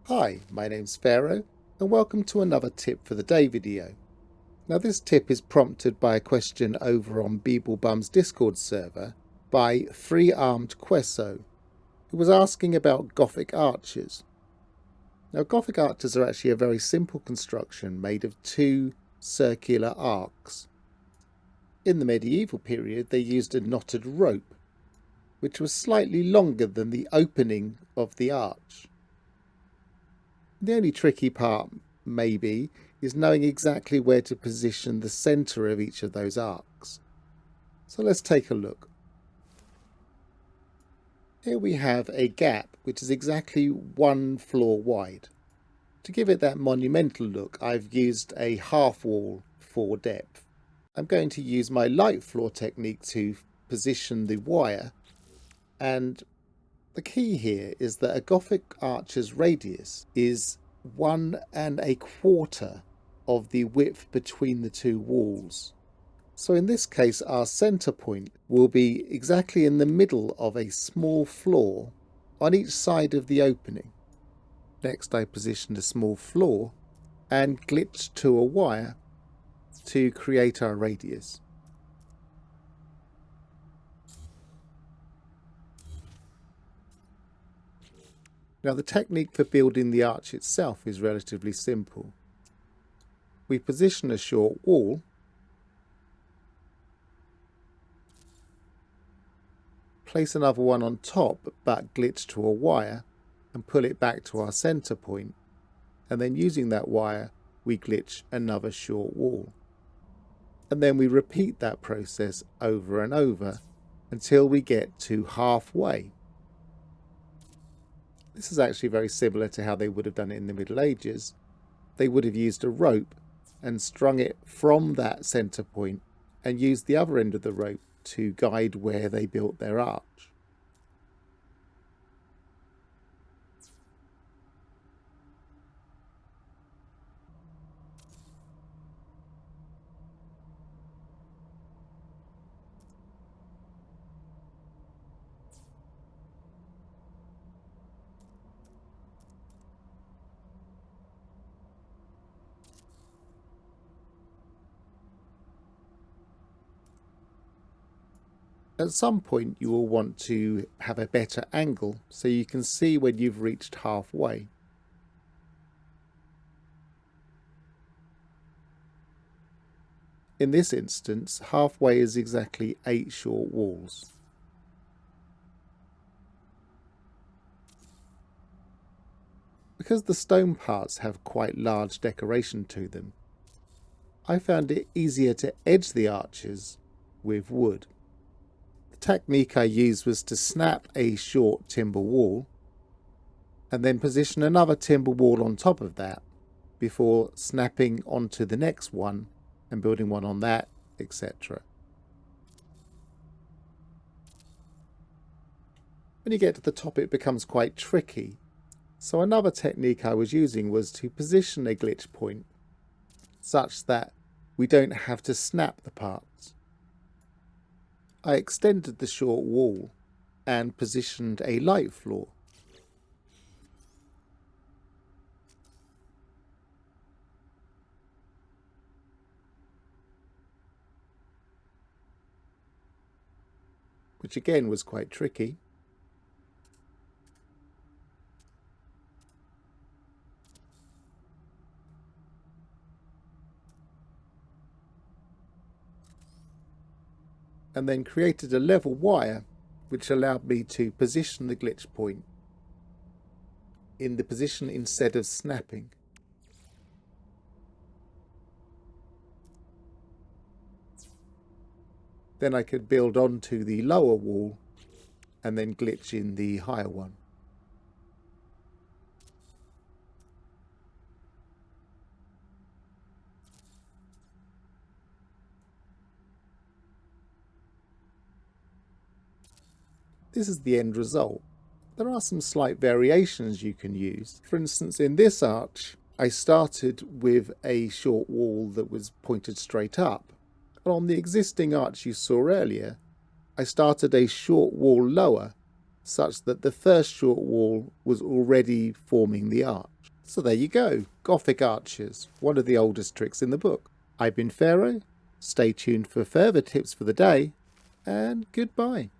Hi, my name's Pharaoh, and welcome to another tip for the day video. Now this tip is prompted by a question over on Beeblebum's Discord server by Three Armed Queso, who was asking about Gothic archers. Now Gothic archers are actually a very simple construction made of two circular arcs. In the medieval period they used a knotted rope, which was slightly longer than the opening of the arch. The only tricky part, maybe, is knowing exactly where to position the centre of each of those arcs. So let's take a look. Here we have a gap which is exactly 1 floor wide. To give it that monumental look, I've used a half wall for depth. I'm going to use my light floor technique to position the wire, and the key here is that a Gothic archer's radius is 1 1/4 of the width between the two walls. So in this case our centre point will be exactly in the middle of a small floor on each side of the opening. Next I positioned a small floor and glitched to a wire to create our radius. Now the technique for building the arch itself is relatively simple. We position a short wall, place another one on top but glitch to a wire and pull it back to our centre point, and then using that wire we glitch another short wall. And then we repeat that process over and over until we get to halfway. This is actually very similar to how they would have done it in the Middle Ages. They would have used a rope and strung it from that centre point and used the other end of the rope to guide where they built their arch. At some point you will want to have a better angle so you can see when you've reached halfway. In this instance, halfway is exactly 8 short walls. Because the stone parts have quite large decoration to them, I found it easier to edge the arches with wood. The technique I used was to snap a short timber wall and then position another timber wall on top of that before snapping onto the next one and building one on that, etc. When you get to the top it becomes quite tricky, so another technique I was using was to position a glitch point such that we don't have to snap the parts. I extended the short wall and positioned a light floor. Which again was quite tricky. And then created a level wire which allowed me to position the glitch point in the position instead of snapping. Then I could build onto the lower wall and then glitch in the higher one. This is the end result. There are some slight variations you can use. For instance, in this arch, I started with a short wall that was pointed straight up. And on the existing arch you saw earlier, I started a short wall lower such that the first short wall was already forming the arch. So there you go, Gothic arches, one of the oldest tricks in the book. I've been Pharaoh, stay tuned for further tips for the day, and goodbye.